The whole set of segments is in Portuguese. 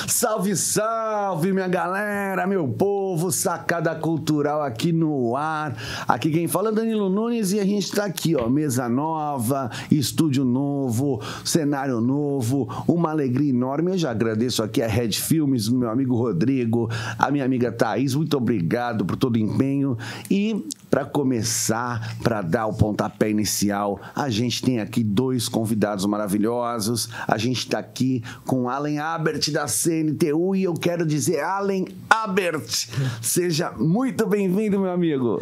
Salve, salve, minha galera, meu povo, Sacada Cultural aqui no ar. Aqui quem fala é Danilo Nunes e a gente tá aqui, ó, mesa nova, estúdio novo, cenário novo, uma alegria enorme. Eu já agradeço aqui a Red Filmes, o meu amigo Rodrigo, a minha amiga Thaís, muito obrigado por todo o empenho. E para começar, para dar o pontapé inicial, a gente tem aqui dois convidados maravilhosos. A gente tá aqui com Allen Abert da CNTU e eu quero dizer, Allen Abert, seja muito bem-vindo, meu amigo.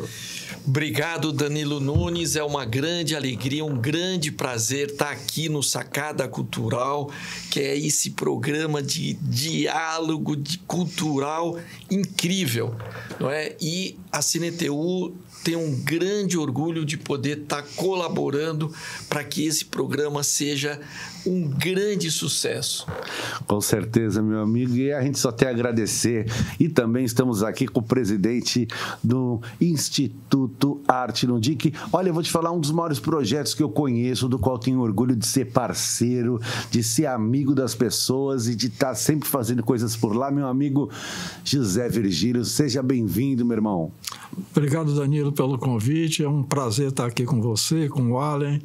Obrigado, Danilo Nunes. É uma grande alegria, um grande prazer estar aqui no Sacada Cultural, que é esse programa de diálogo cultural incrível, não é? E a CNTU tem um grande orgulho de poder estar colaborando para que esse programa seja um grande sucesso. Com certeza, meu amigo, e a gente só tem a agradecer. E também estamos aqui com o presidente do Instituto Arte no DIC. Olha, eu vou te falar um dos maiores projetos que eu conheço, do qual tenho orgulho de ser parceiro, de ser amigo das pessoas e de estar sempre fazendo coisas por lá. Meu amigo José Virgílio, seja bem-vindo, meu irmão. Obrigado, Danilo, pelo convite. É um prazer estar aqui com você, com o Allen.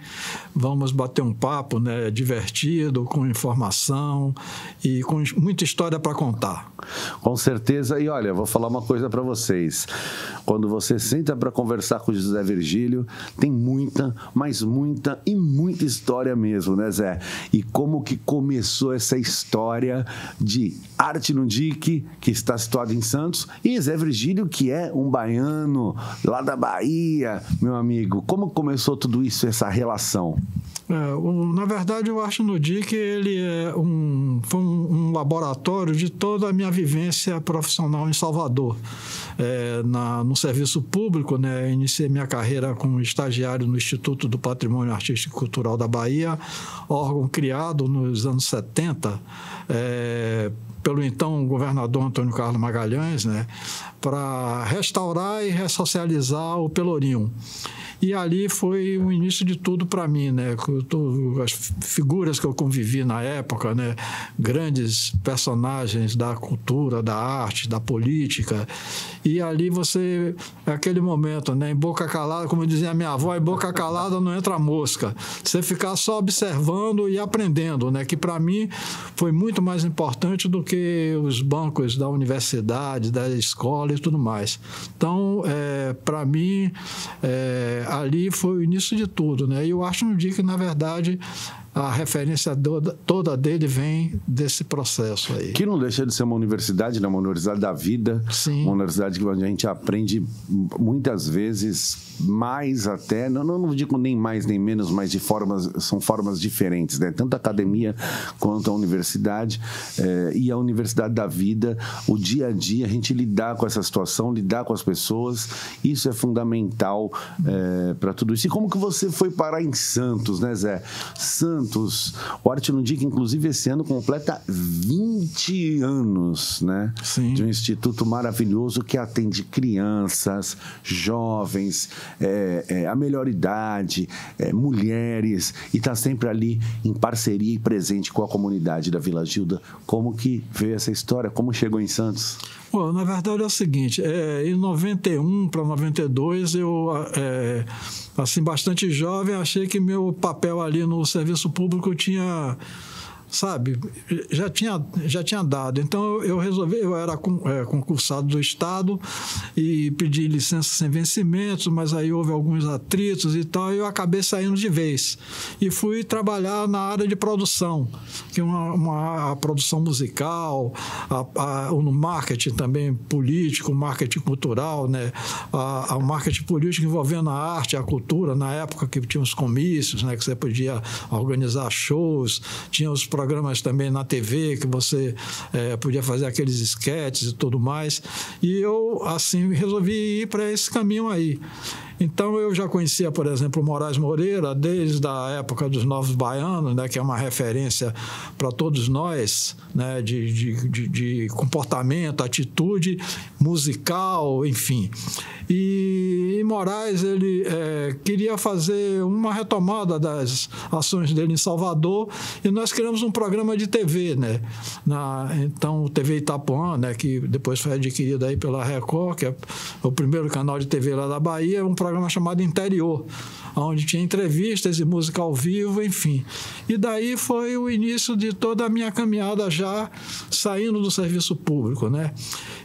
Vamos bater um papo, né, divertido, com informação e com muita história para contar. Com certeza. E olha, vou falar uma coisa para vocês. Quando você senta para conversar com o José Virgílio, tem muita, mas muita e muita história mesmo, né, Zé? E como que começou essa história de Arte no DIC, que está situado em Santos, e Zé Virgílio, que é um baiano lá da Bahia, meu amigo. Como começou tudo isso, essa relação? Na verdade, o Arte no DIC ele foi um laboratório de toda a minha vivência profissional em Salvador. No serviço público, né, iniciei minha carreira como estagiário no Instituto do Patrimônio Artístico e Cultural da Bahia, órgão criado nos anos 70, pelo então governador Antônio Carlos Magalhães, né, para restaurar e ressocializar o Pelourinho. E ali foi o início de tudo para mim, né? As figuras que eu convivi na época, né? Grandes personagens da cultura, da arte, da política. E ali você, aquele momento, né? Em boca calada, como dizia a minha avó, em boca calada não entra mosca. Você ficar só observando e aprendendo, né? Que para mim foi muito mais importante do que os bancos da universidade, da escola e tudo mais. Então, para mim, ali foi o início de tudo, né? E eu acho no DIC que, na verdade, a referência toda dele vem desse processo aí. Que não deixa de ser uma universidade, né? Uma universidade da vida. Sim. Uma universidade onde a gente aprende muitas vezes mais até, não digo nem mais nem menos, mas são formas diferentes, né? Tanto a academia quanto a universidade. E a universidade da vida, o dia a dia, a gente lidar com essa situação, lidar com as pessoas, isso é fundamental para tudo isso. E como que você foi parar em Santos, né, Zé? Santos, o Arte no DIC, inclusive, esse ano completa 20 anos, né? Sim. De um instituto maravilhoso que atende crianças, jovens, a melhor idade, mulheres, e está sempre ali em parceria e presente com a comunidade da Vila Gilda. Como que veio essa história? Como chegou em Santos? Bom, na verdade é o seguinte, em 91 para 92 eu, assim, bastante jovem, achei que meu papel ali no serviço público tinha, sabe, já tinha dado. Então eu resolvi, eu era concursado do Estado e pedi licença sem vencimentos, mas aí houve alguns atritos e tal, e eu acabei saindo de vez. E fui trabalhar na área de produção, que é uma produção musical, no marketing também político, marketing cultural, né? O marketing político envolvendo a arte, a cultura, na época que tinha os comícios, né? Que você podia organizar shows, tinha os programas programas também na TV, que você podia fazer aqueles esquetes e tudo mais. E eu, assim, resolvi ir para esse caminho aí. Então, eu já conhecia, por exemplo, o Moraes Moreira desde a época dos Novos Baianos, né, que é uma referência para todos nós, né, de comportamento, atitude musical, enfim. E Moraes, ele queria fazer uma retomada das ações dele em Salvador, e nós criamos um programa de TV, né? Então, o TV Itapuã, né, que depois foi adquirido aí pela Record, que é o primeiro canal de TV lá da Bahia, um programa chamado Interior, onde tinha entrevistas e música ao vivo, enfim. E daí foi o início de toda a minha caminhada já saindo do serviço público, né?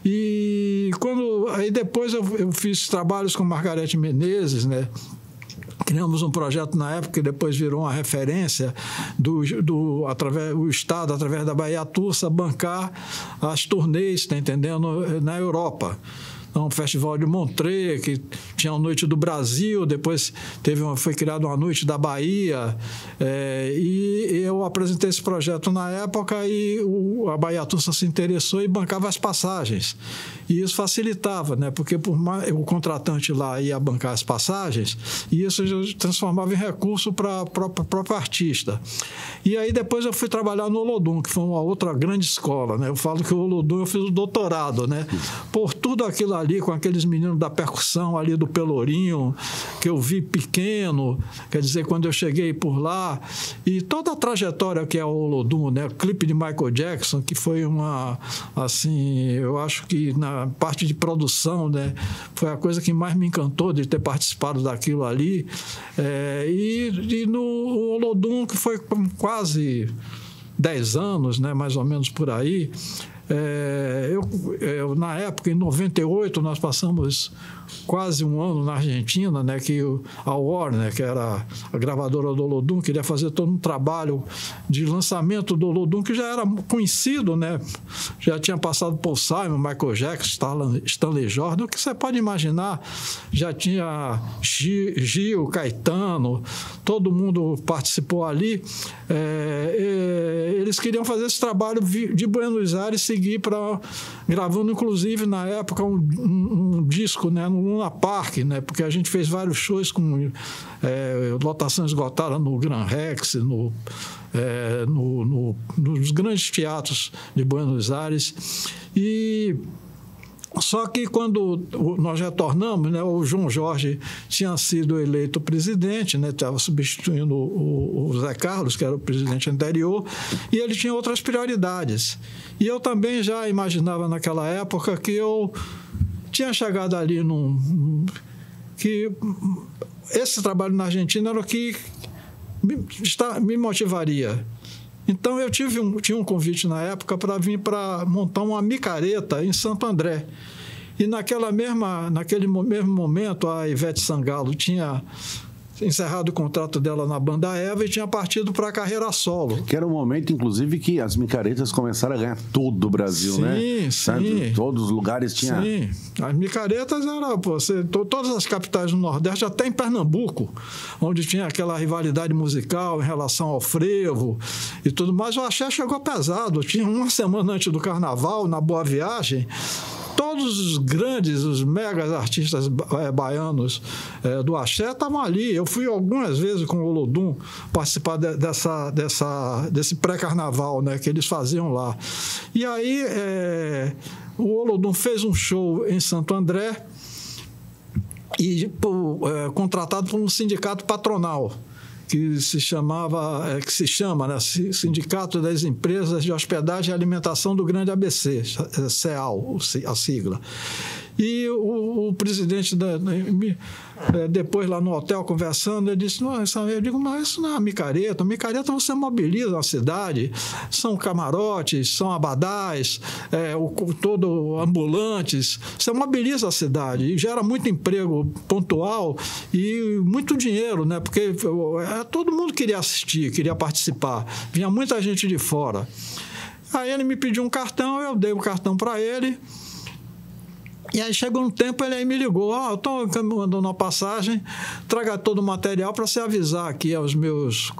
E aí depois eu fiz trabalhos com Margareth Menezes, né? Criamos um projeto na época que depois virou uma referência o Estado, através da Bahia Tursa, bancar as turnês, tá entendendo? Na Europa. Então, o Festival de Montreux, que tinha a Noite do Brasil, depois foi criada uma Noite da Bahia, e eu apresentei esse projeto na época e a Bahia Tursa se interessou e bancava as passagens. E isso facilitava, né? Porque o contratante lá ia bancar as passagens e isso transformava em recurso para o próprio artista. E aí depois eu fui trabalhar no Olodum, que foi uma outra grande escola, né? Eu falo que o Olodum eu fiz o doutorado, né? Por tudo aquilo ali, com aqueles meninos da percussão ali do Pelourinho, que eu vi pequeno, quer dizer, quando eu cheguei por lá, e toda a trajetória que é o Olodum, né? O clipe de Michael Jackson, que foi assim, eu acho que na parte de produção, né? Foi a coisa que mais me encantou de ter participado daquilo ali. E no Olodum, que foi quase 10 anos, né? Mais ou menos por aí. Na época, em 98, nós passamos quase um ano na Argentina, né, que a Warner, que era a gravadora do Olodum, queria fazer todo um trabalho de lançamento do Olodum, que já era conhecido, né, já tinha passado Paul Simon, Michael Jackson, Stanley Jordan, o que você pode imaginar, já tinha Gil, Caetano, todo mundo participou ali. Eles queriam fazer esse trabalho de Buenos Aires, seguir gravando, inclusive, na época, um disco, né, no Luna Park, né, porque a gente fez vários shows com lotação esgotada no Gran Rex, nos grandes teatros de Buenos Aires. Só que quando nós retornamos, né, o João Jorge tinha sido eleito presidente, né, estava substituindo o Zé Carlos, que era o presidente anterior, e ele tinha outras prioridades. E eu também já imaginava naquela época que eu tinha chegado ali que esse trabalho na Argentina era o que me motivaria. Então, eu tinha um convite na época para vir para montar uma micareta em Santo André. E naquele mesmo momento, a Ivete Sangalo tinha encerrado o contrato dela na banda Eva e tinha partido para a carreira solo. Que era um momento, inclusive, que as micaretas começaram a ganhar todo o Brasil, sim, né? Sim. Todos os lugares tinham... Sim, as micaretas eram, todas as capitais do Nordeste, até em Pernambuco, onde tinha aquela rivalidade musical em relação ao frevo e tudo mais. O axé chegou pesado. Tinha uma semana antes do Carnaval, na Boa Viagem, todos os grandes, os megas artistas baianos do axé estavam ali. Eu fui algumas vezes com o Olodum participar desse pré-carnaval, né, que eles faziam lá. E aí o Olodum fez um show em Santo André e contratado por um sindicato patronal que se chama, né, Sindicato das Empresas de Hospedagem e Alimentação do Grande ABC, CEAL, a sigla. E o presidente, depois lá no hotel, conversando, ele disse, eu digo, mas isso não é micareta. Micareta você mobiliza a cidade, são camarotes, são abadás, todo ambulantes, você mobiliza a cidade e gera muito emprego pontual e muito dinheiro, né? Porque todo mundo queria assistir, queria participar, vinha muita gente de fora. Aí ele me pediu um cartão, eu dei o cartão para ele. E aí chegou um tempo, ele aí me ligou, eu estou mandando uma passagem, traga todo o material para você avisar aqui aos meus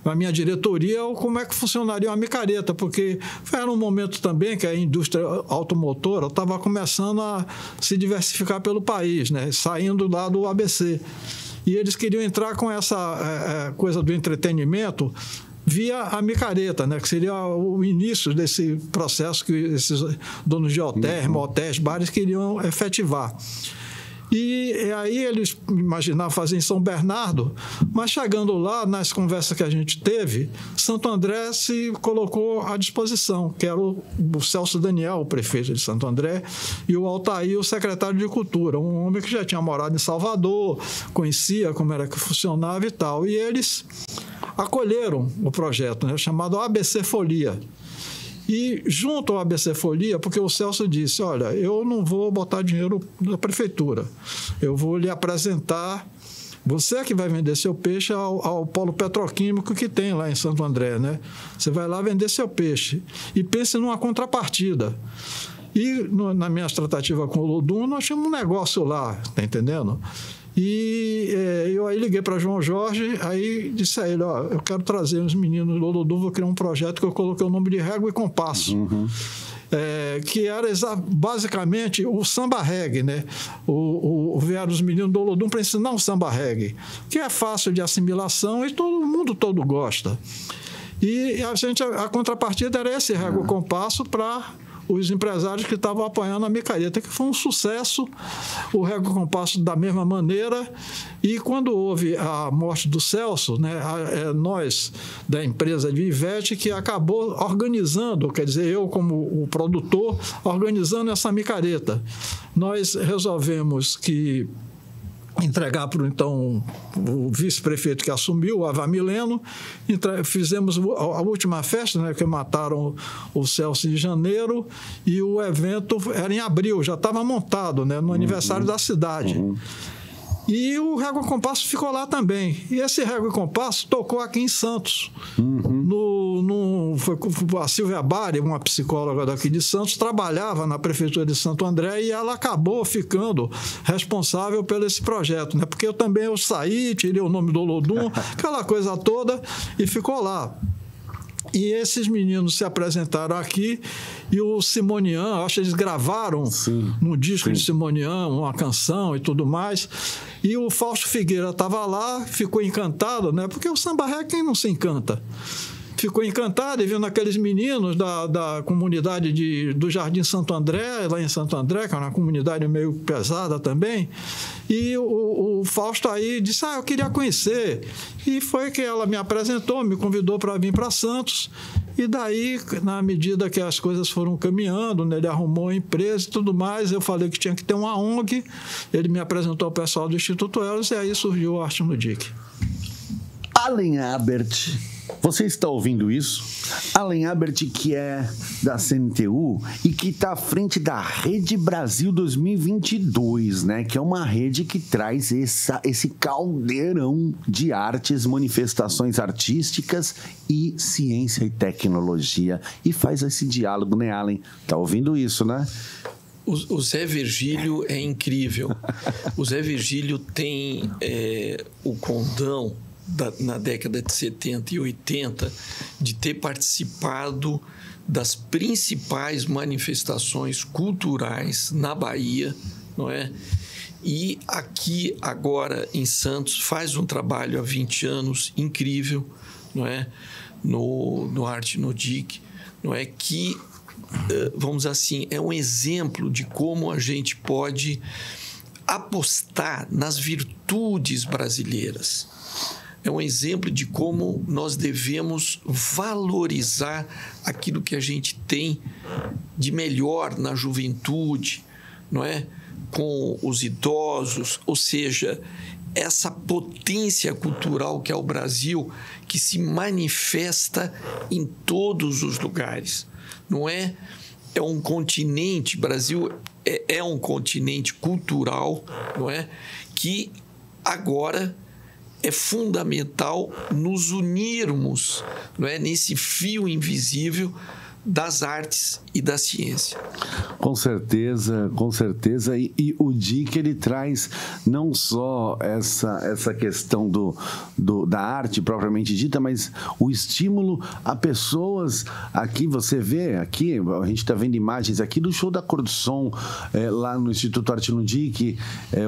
a minha diretoria como é que funcionaria uma micareta, porque era um momento também que a indústria automotora estava começando a se diversificar pelo país, né? Saindo lá do ABC. E eles queriam entrar com essa coisa do entretenimento via a micareta, né? Que seria o início desse processo que esses donos de hotéis, motéis, bares queriam efetivar. E aí eles imaginavam fazer em São Bernardo, mas chegando lá, nas conversas que a gente teve, Santo André se colocou à disposição, que era o Celso Daniel, o prefeito de Santo André, e o Altair, o secretário de Cultura, um homem que já tinha morado em Salvador, conhecia como era que funcionava e tal. E eles acolheram o projeto, né, chamado ABC Folia. E junto ao ABC Folia, porque o Celso disse, olha, eu não vou botar dinheiro da prefeitura, eu vou lhe apresentar, você que vai vender seu peixe ao polo petroquímico que tem lá em Santo André, né? Você vai lá vender seu peixe e pense numa contrapartida. E na minha tratativa com o Olodum, nós tínhamos um negócio lá, tá entendendo? E eu aí liguei para João Jorge, aí disse a ele, ó, eu quero trazer os meninos do Olodum, vou criar um projeto que eu coloquei o nome de Régua e Compasso, que era basicamente o samba reggae, né? Vieram os meninos do Olodum para ensinar um samba reggae, que é fácil de assimilação e todo mundo gosta. E a contrapartida era esse Régua e Compasso para os empresários que estavam apoiando a micareta, que foi um sucesso, o Régua e Compasso da mesma maneira. E quando houve a morte do Celso, né, nós da empresa de Ivete, que acabou organizando, quer dizer, eu como o produtor, organizando essa micareta. Nós resolvemos que entregar para então o vice-prefeito que assumiu, o Avamileno, fizemos a última festa, né, que mataram o Celso em janeiro, e o evento era em abril, já estava montado, né, no aniversário da cidade. E o Régua e Compasso ficou lá também. E esse Régua e Compasso tocou aqui em Santos. Foi a Silvia Bari, uma psicóloga daqui de Santos, trabalhava na prefeitura de Santo André e ela acabou ficando responsável por esse projeto, né? Porque eu saí, tirei o nome do Olodum, aquela coisa toda, e ficou lá. E esses meninos se apresentaram aqui e o Simonian, acho que eles gravaram no disco de Simonian uma canção e tudo mais. E o Fausto Figueira estava lá, ficou encantado, né? Porque o samba reggae, quem não se encanta? Ficou encantado e vendo aqueles meninos da comunidade do Jardim Santo André, lá em Santo André, que é uma comunidade meio pesada também. E o Fausto aí disse, eu queria conhecer. E foi que ela me apresentou, me convidou para vir para Santos. E daí, na medida que as coisas foram caminhando, né, ele arrumou a empresa e tudo mais, eu falei que tinha que ter uma ONG, ele me apresentou ao pessoal do Instituto Elos e aí surgiu o Arte no DIC. Allen Abert, você está ouvindo isso? Allen Abert, que é da CNTU e que está à frente da Rede Brasil 2022, né? Que é uma rede que traz esse caldeirão de artes, manifestações artísticas e ciência e tecnologia. E faz esse diálogo, né, Allen? Tá ouvindo isso, né? O Zé Virgílio é incrível. O Zé Virgílio tem o condão na década de 70 e 80, de ter participado das principais manifestações culturais na Bahia, não é? E aqui, agora, em Santos, faz um trabalho há 20 anos incrível, não é? No Arte no DIC, não é? Que, vamos dizer assim, é um exemplo de como a gente pode apostar nas virtudes brasileiras. É um exemplo de como nós devemos valorizar aquilo que a gente tem de melhor na juventude, não é? Com os idosos, ou seja, essa potência cultural que é o Brasil, que se manifesta em todos os lugares, não é? É um continente, Brasil é um continente cultural, não é? Que agora é fundamental nos unirmos, não é, nesse fio invisível das artes e da ciência. Com certeza, com certeza. E o DIC, ele traz não só essa questão da arte propriamente dita, mas o estímulo a pessoas. Aqui você vê, aqui a gente está vendo imagens aqui do show da Cor do Som, lá no Instituto Arte no DIC,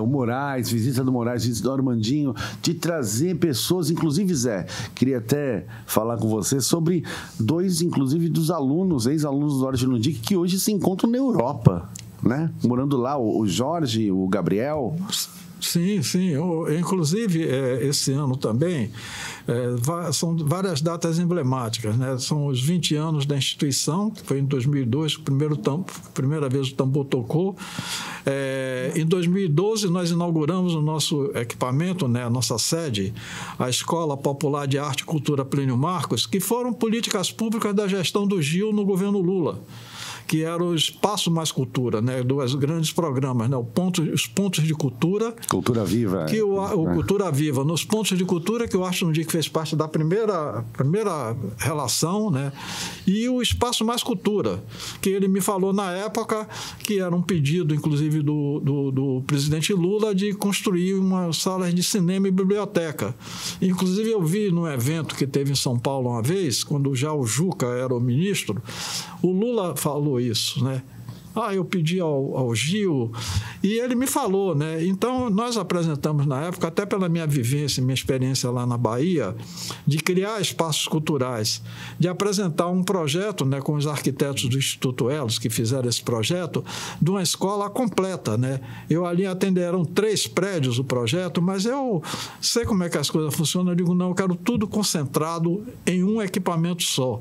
o Moraes, visita do Moraes, visita do Armandinho, de trazer pessoas, inclusive, Zé, queria até falar com você sobre dois, inclusive, dos alunos, ex-alunos do Arte no DIC, que hoje se encontram na Europa, né? Morando lá, o Jorge, o Gabriel. Sim. Inclusive, esse ano também, são várias datas emblemáticas, né? São os 20 anos da instituição, que foi em 2002, primeira vez o tambor tocou. Em 2012, nós inauguramos o nosso equipamento, né? A nossa sede, a Escola Popular de Arte e Cultura Plínio Marcos, que foram políticas públicas da gestão do Gil no governo Lula, que era o Espaço Mais Cultura, né? Dois grandes programas, né? Os pontos de cultura. Cultura Viva. Cultura Viva. Nos pontos de cultura, que eu acho que fez parte da primeira relação, né? E o Espaço Mais Cultura, que ele me falou na época que era um pedido, inclusive, do presidente Lula de construir uma sala de cinema e biblioteca. Inclusive, eu vi num evento que teve em São Paulo uma vez, quando já o Juca era o ministro, o Lula falou isso, né? Eu pedi ao Gil e ele me falou, né? Então, nós apresentamos na época, até pela minha vivência, minha experiência lá na Bahia, de criar espaços culturais, de apresentar um projeto, né, com os arquitetos do Instituto Elos, que fizeram esse projeto, de uma escola completa, né? Eu ali atenderam 3 prédios o projeto, mas eu sei como é que as coisas funcionam, eu digo, não, eu quero tudo concentrado em um equipamento só.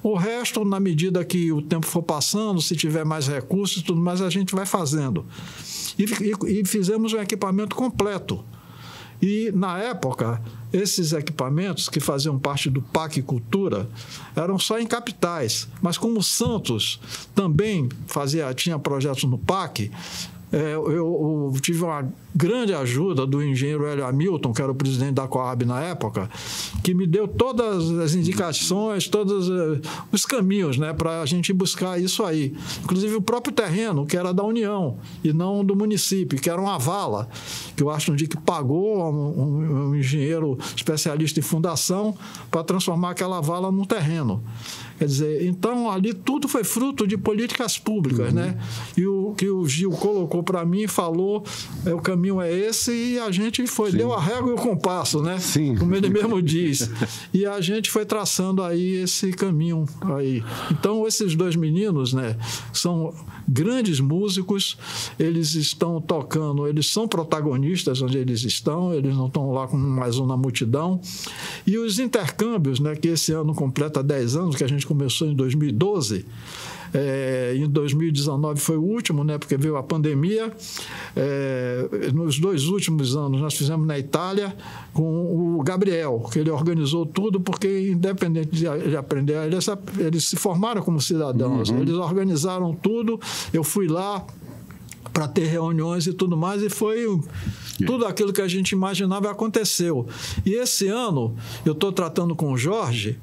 O resto, na medida que o tempo for passando, se tiver mais recursos e tudo mais, a gente vai fazendo. E fizemos um equipamento completo. E, na época, esses equipamentos que faziam parte do PAC Cultura eram só em capitais. Mas como Santos também tinha projetos no PAC, eu tive uma grande ajuda do engenheiro Hélio Hamilton, que era o presidente da Coab na época, que me deu todas as indicações, todos os caminhos, né, para a gente buscar isso aí. Inclusive o próprio terreno, que era da União e não do município, que era uma vala, que eu acho que pagou um engenheiro especialista em fundação para transformar aquela vala num terreno. Quer dizer, então ali tudo foi fruto de políticas públicas, né? E o que o Gil colocou para mim e falou, o caminho é esse, e a gente deu a régua e o compasso, né? Sim. Como ele mesmo diz. E a gente foi traçando aí esse caminho aí. Então, esses 2 meninos, né, são grandes músicos, eles estão tocando, eles são protagonistas onde eles estão, eles não estão lá com mais um na multidão. E os intercâmbios, né, que esse ano completa 10 anos, que a gente começou em 2012, em 2019 foi o último, né, porque veio a pandemia. Nos 2 últimos anos nós fizemos na Itália com o Gabriel, que ele organizou tudo, porque independente de aprender, eles se formaram como cidadãos, eles organizaram tudo, eu fui lá para ter reuniões e tudo mais, e foi tudo aquilo que a gente imaginava aconteceu. E esse ano eu estou tratando com o Jorge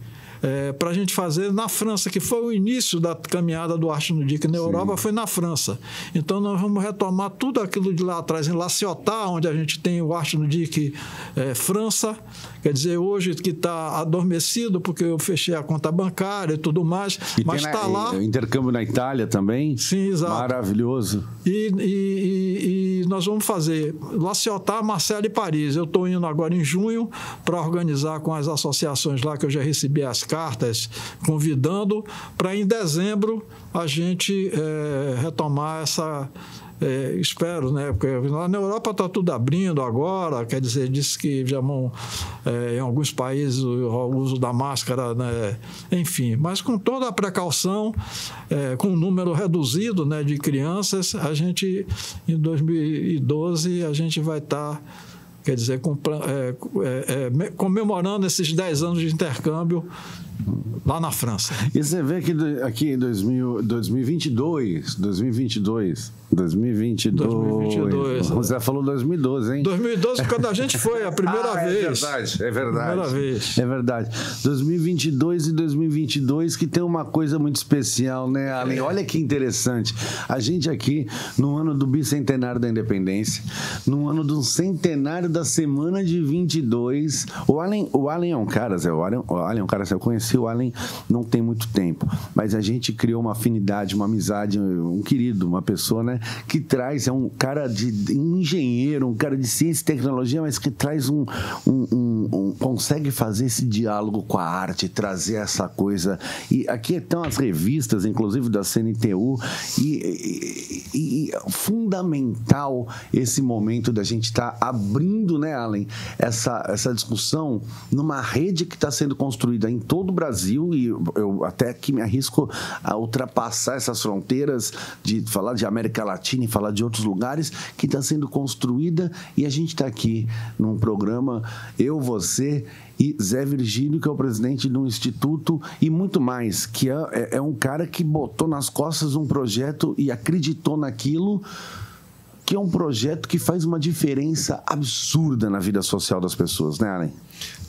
para a gente fazer na França, que foi o início da caminhada do Arte no DIC na Europa, foi na França. Então, nós vamos retomar tudo aquilo de lá atrás, em La Ciotat, onde a gente tem o Arte no DIC França, quer dizer, hoje que está adormecido, porque eu fechei a conta bancária e tudo mais, mas está lá. Intercâmbio na Itália também? Sim, exato. Maravilhoso. E nós vamos fazer La Ciotat, Marseille e Paris. Eu estou indo agora em junho para organizar com as associações lá, que eu já recebi as cartas convidando, para em dezembro a gente retomar essa... espero, né? Porque lá na Europa está tudo abrindo agora, quer dizer, diz que já vão, em alguns países, o uso da máscara, né? Enfim, mas com toda a precaução, com um número reduzido, né, de crianças, a gente, em 2012, a gente vai estar... Quer dizer, comemorando esses 10 anos de intercâmbio lá na França. E você vê que aqui em 2022, você falou 2012, hein? 2012, quando a gente foi a primeira vez. É verdade. Primeira vez. É verdade. 2022 que tem uma coisa muito especial, né, Allen? Olha que interessante. A gente aqui, no ano do bicentenário da independência, no ano do centenário da semana de 22, o Allen é um cara, Zé, eu conheci o Allen não tem muito tempo, mas a gente criou uma afinidade, uma amizade, um querido, uma pessoa, né, que traz, é um cara um engenheiro, um cara de ciência e tecnologia, mas que traz consegue fazer esse diálogo com a arte, trazer essa coisa. E aqui estão as revistas, inclusive da CNTU, e fundamental esse momento da gente estar abrindo, né, Allen, essa discussão numa rede que está sendo construída em todo o Brasil, e eu até que me arrisco a ultrapassar essas fronteiras de falar de América Latina e falar de outros lugares, que está sendo construída, e a gente está aqui num programa, eu, você e Zé Virgílio, que é o presidente de um instituto, e muito mais, que é um cara que botou nas costas um projeto e acreditou naquilo, que é um projeto que faz uma diferença absurda na vida social das pessoas, né, Allen?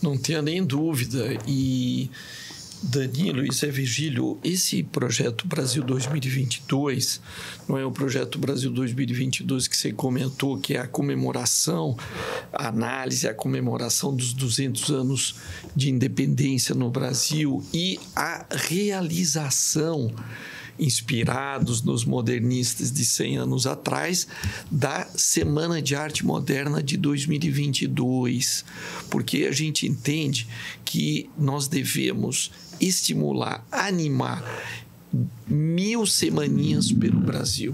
Não tenha nem dúvida. E, Danilo e Zé Virgílio, esse projeto Brasil 2022, não é o projeto Brasil 2022 que você comentou, que é a comemoração, a análise, a comemoração dos 200 anos de independência no Brasil e a realização, inspirados nos modernistas de 100 anos atrás, da Semana de Arte Moderna de 2022, porque a gente entende que nós devemos estimular, animar 1000 semaninhas pelo Brasil.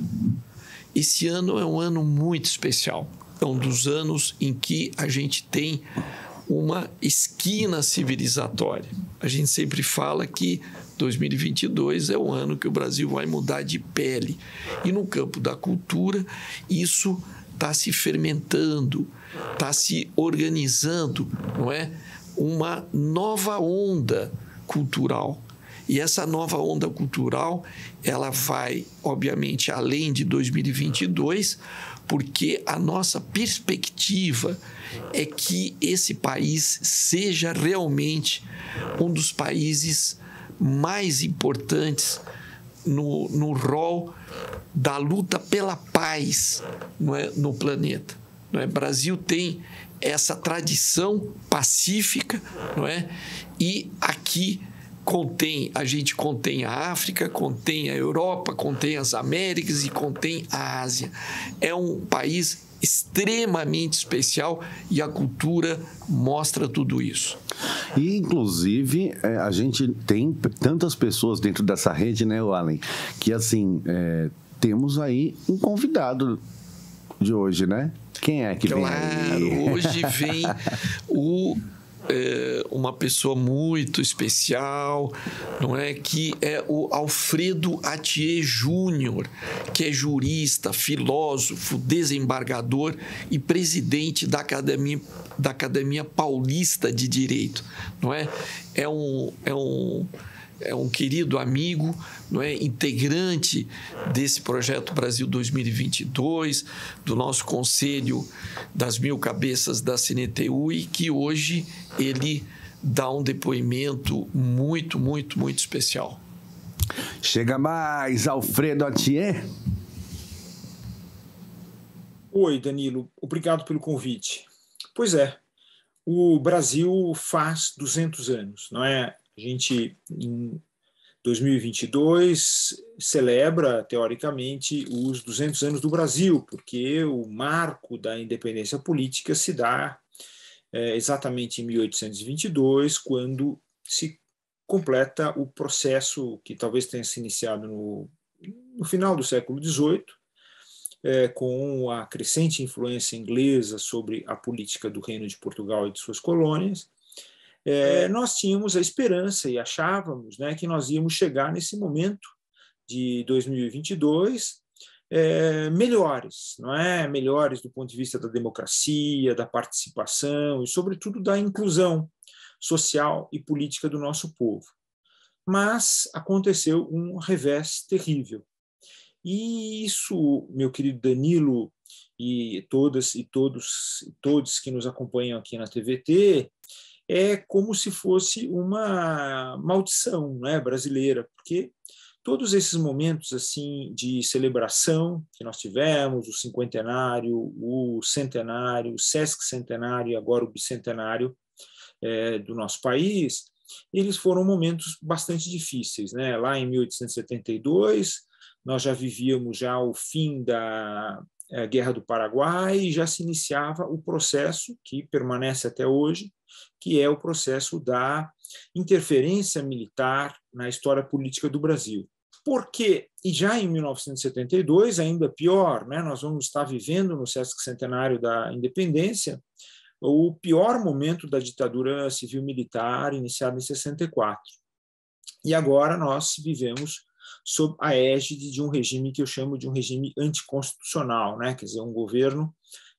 Esse ano é um ano muito especial, é um dos anos em que a gente tem uma esquina civilizatória. A gente sempre fala que 2022 é o ano que o Brasil vai mudar de pele. E no campo da cultura, isso está se fermentando, está se organizando, não é? Uma nova onda cultural. E essa nova onda cultural, ela vai, obviamente, além de 2022, porque a nossa perspectiva é que esse país seja realmente um dos países mais importantes no rol da luta pela paz, não é, no planeta. Não é? O Brasil tem essa tradição pacífica, não é? E aqui a gente contém a África, contém a Europa, contém as Américas e contém a Ásia. É um país extremamente especial e a cultura mostra tudo isso. E, inclusive, a gente tem tantas pessoas dentro dessa rede, né, Allen, que, assim, temos aí um convidado de hoje, né? Quem é que vem aí? Hoje vem uma pessoa muito especial, não é? Que é o Alfredo Atier Júnior, que é jurista, filósofo, desembargador e presidente da Academia Paulista de Direito, não é? É um querido amigo, não é? Integrante desse projeto Brasil 2022, do nosso Conselho das 1000 Cabeças da CNTU, e que hoje ele dá um depoimento muito, muito, muito especial. Chega mais, Alfredo Atier. Oi, Danilo. Obrigado pelo convite. Pois é, o Brasil faz 200 anos, não é? A gente, em 2022, celebra, teoricamente, os 200 anos do Brasil, porque o marco da independência política se dá exatamente em 1822, quando se completa o processo que talvez tenha se iniciado no final do século XVIII, com a crescente influência inglesa sobre a política do Reino de Portugal e de suas colônias. Nós tínhamos a esperança e achávamos, né, que nós íamos chegar nesse momento de 2022 melhores, não é? Melhores do ponto de vista da democracia, da participação e, sobretudo, da inclusão social e política do nosso povo. mas aconteceu um revés terrível. E isso, meu querido Danilo, e todos que nos acompanham aqui na TVT, é como se fosse uma maldição, né, brasileira, porque todos esses momentos assim de celebração que nós tivemos, o cinquentenário, o centenário, o Sesc Centenário e agora o bicentenário do nosso país, eles foram momentos bastante difíceis, né? Lá em 1872, nós já vivíamos já o fim da Guerra do Paraguai e já se iniciava o processo que permanece até hoje, que é o processo da interferência militar na história política do Brasil. Porque, e já em 1972, ainda pior, né, nós vamos estar vivendo no Sesc Centenário da Independência o pior momento da ditadura civil-militar iniciada em 64. E agora nós vivemos sob a égide de um regime que eu chamo de um regime anticonstitucional, né? Quer dizer, um governo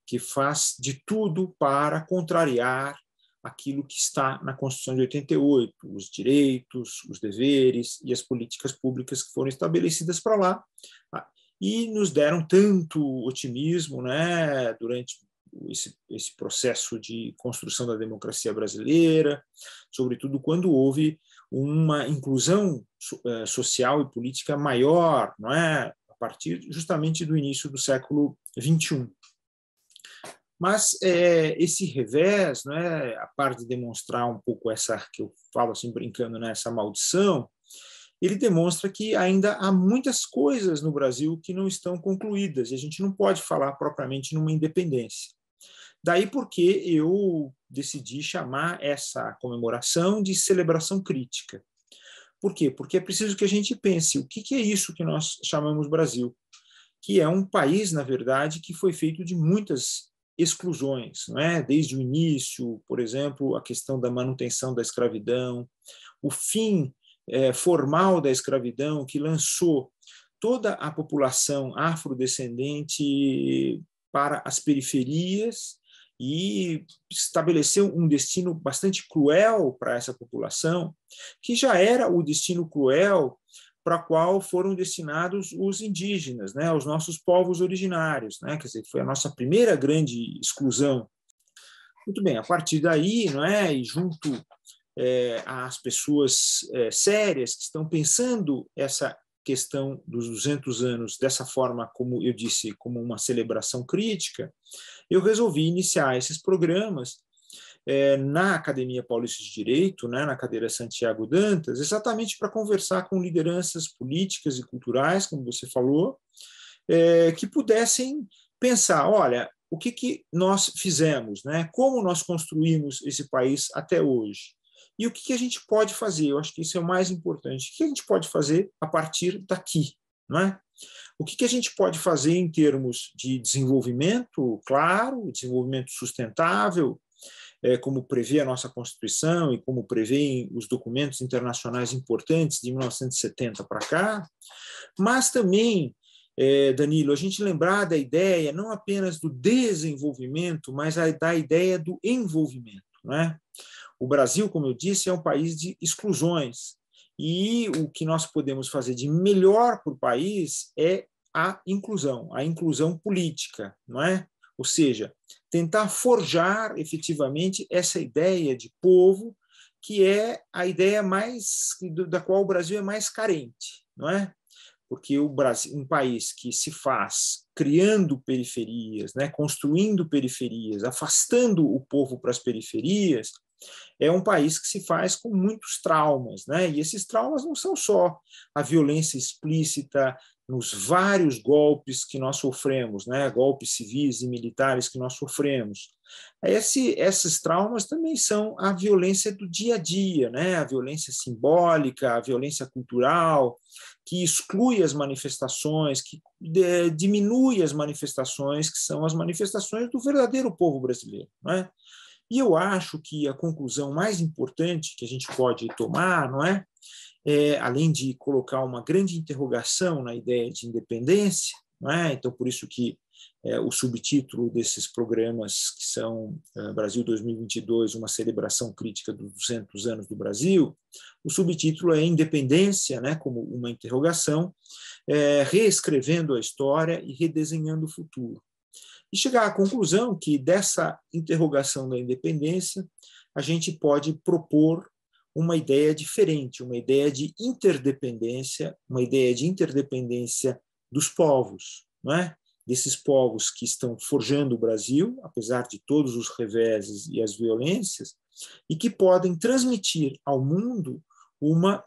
que faz de tudo para contrariar aquilo que está na Constituição de 88, os direitos, os deveres e as políticas públicas que foram estabelecidas para lá, e nos deram tanto otimismo, né, durante esse processo de construção da democracia brasileira, sobretudo quando houve uma inclusão social e política maior, não é, a partir justamente do início do século XXI. Mas esse revés, né, a parte de demonstrar um pouco essa, que eu falo assim brincando, né, essa maldição, ele demonstra que ainda há muitas coisas no Brasil que não estão concluídas, e a gente não pode falar propriamente numa independência. Daí porque eu decidi chamar essa comemoração de celebração crítica. Por quê? Porque é preciso que a gente pense o que é isso que nós chamamos Brasil, que é um país, na verdade, que foi feito de muitas exclusões, não é? Desde o início, por exemplo, a questão da manutenção da escravidão, o fim formal da escravidão, que lançou toda a população afrodescendente para as periferias e estabeleceu um destino bastante cruel para essa população, que já era o destino cruel para o qual foram destinados os indígenas, né, os nossos povos originários, né, quer dizer, foi a nossa primeira grande exclusão. Muito bem, a partir daí, não é, e junto às pessoas sérias que estão pensando essa questão dos 200 anos dessa forma, como eu disse, como uma celebração crítica, eu resolvi iniciar esses programas na Academia Paulista de Direito, né, na cadeira Santiago Dantas, exatamente para conversar com lideranças políticas e culturais, como você falou, que pudessem pensar, olha, o que nós fizemos, né, como nós construímos esse país até hoje, e o que a gente pode fazer. Eu acho que isso é o mais importante. O que a gente pode fazer a partir daqui, não é? O que a gente pode fazer em termos de desenvolvimento, claro, desenvolvimento sustentável, como prevê a nossa Constituição e como prevêem os documentos internacionais importantes de 1970 para cá, mas também, Danilo, a gente lembrar da ideia não apenas do desenvolvimento, mas da ideia do envolvimento, não é? O Brasil, como eu disse, é um país de exclusões, e o que nós podemos fazer de melhor para o país é a inclusão política, não é? Ou seja, tentar forjar efetivamente essa ideia de povo, que é a ideia da qual o Brasil é mais carente, não é? Porque o Brasil, um país que se faz criando periferias, né, construindo periferias, afastando o povo para as periferias, é um país que se faz com muitos traumas, né? E esses traumas não são só a violência explícita nos vários golpes que nós sofremos, né? Golpes civis e militares que nós sofremos. Esses traumas também são a violência do dia a dia, né? A violência simbólica, a violência cultural, que exclui as manifestações, que diminui as manifestações, que são as manifestações do verdadeiro povo brasileiro, né? E eu acho que a conclusão mais importante que a gente pode tomar, não é? Além de colocar uma grande interrogação na ideia de independência, não é? Então, por isso que o subtítulo desses programas, que são Brasil 2022, uma celebração crítica dos 200 anos do Brasil, o subtítulo é Independência, né, como uma interrogação, reescrevendo a história e redesenhando o futuro. E chegar à conclusão que dessa interrogação da independência, a gente pode propor uma ideia diferente, uma ideia de interdependência dos povos, não é? Desses povos que estão forjando o Brasil, apesar de todos os reveses e as violências, e que podem transmitir ao mundo uma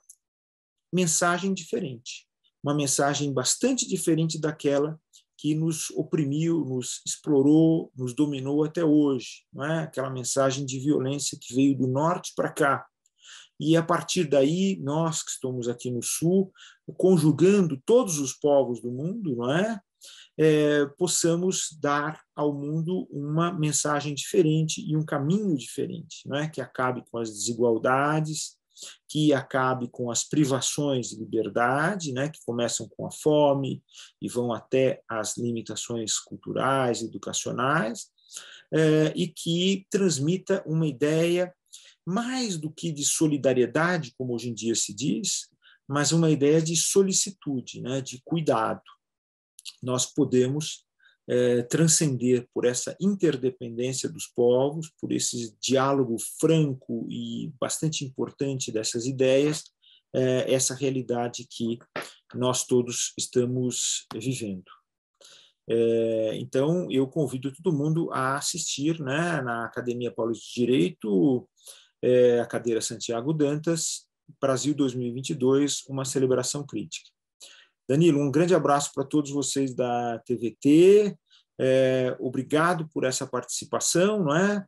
mensagem diferente, uma mensagem bastante diferente daquela que nos oprimiu, nos explorou, nos dominou até hoje, não é? Aquela mensagem de violência que veio do norte para cá. E, a partir daí, nós que estamos aqui no Sul, conjugando todos os povos do mundo, não é? Possamos dar ao mundo uma mensagem diferente e um caminho diferente, não é? Que acabe com as desigualdades, que acabe com as privações de liberdade, né? Que começam com a fome e vão até as limitações culturais, educacionais, e que transmita uma ideia mais do que de solidariedade, como hoje em dia se diz, mas uma ideia de solicitude, né, de cuidado. Nós podemos transcender por essa interdependência dos povos, por esse diálogo franco e bastante importante dessas ideias, essa realidade que nós todos estamos vivendo. Então, eu convido todo mundo a assistir, né, na Academia Paulista de Direito, a cadeira Santiago Dantas, Brasil 2022, uma celebração crítica. Danilo, um grande abraço para todos vocês da TVT, obrigado por essa participação, não é?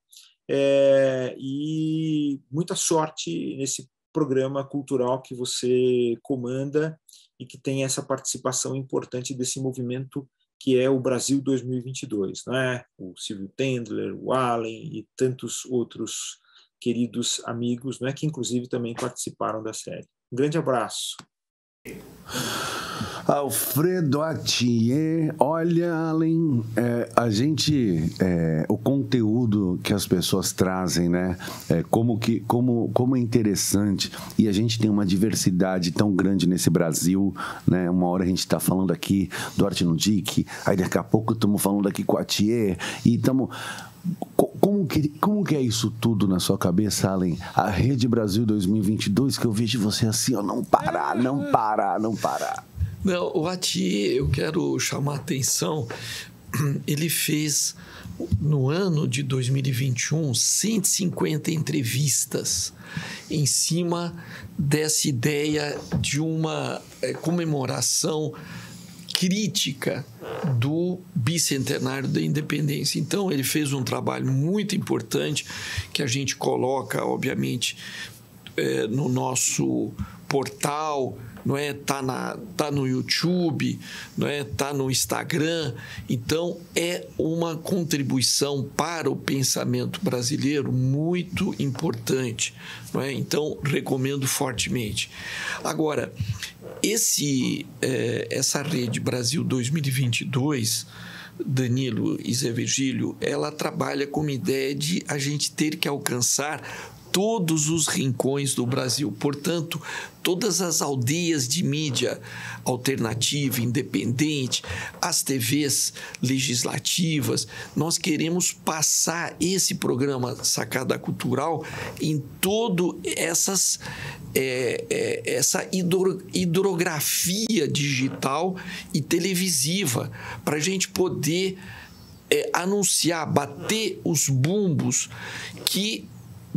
E muita sorte nesse programa cultural que você comanda e que tem essa participação importante desse movimento que é o Brasil 2022, não é? O Silvio Tendler, o Allen e tantos outros queridos amigos, né, que inclusive também participaram da série. Um grande abraço. Alfredo Atier, olha, Allen, o conteúdo que as pessoas trazem, né, como é interessante, e a gente tem uma diversidade tão grande nesse Brasil, né, uma hora a gente está falando aqui do Arte no Dic, aí daqui a pouco estamos falando aqui com o Atier, e estamos... Como que é isso tudo na sua cabeça, Allen? A Rede Brasil 2022, que eu vejo você assim, ó, não parar. Não, o Atier, eu quero chamar a atenção, ele fez, no ano de 2021, 150 entrevistas em cima dessa ideia de uma comemoração crítica do bicentenário da independência. Então, ele fez um trabalho muito importante que a gente coloca, obviamente, no nosso portal, não é? Tá no YouTube, não é? Tá no Instagram. Então, é uma contribuição para o pensamento brasileiro muito importante, não é? Então, recomendo fortemente. Agora, essa Rede Brasil 2022, Danilo e Zé Virgílio, ela trabalha com uma ideia de a gente ter que alcançar todos os rincões do Brasil. Portanto, todas as aldeias de mídia alternativa, independente, as TVs legislativas, nós queremos passar esse programa Sacada Cultural em todo essa hidrografia digital e televisiva, para a gente poder anunciar, bater os bumbos que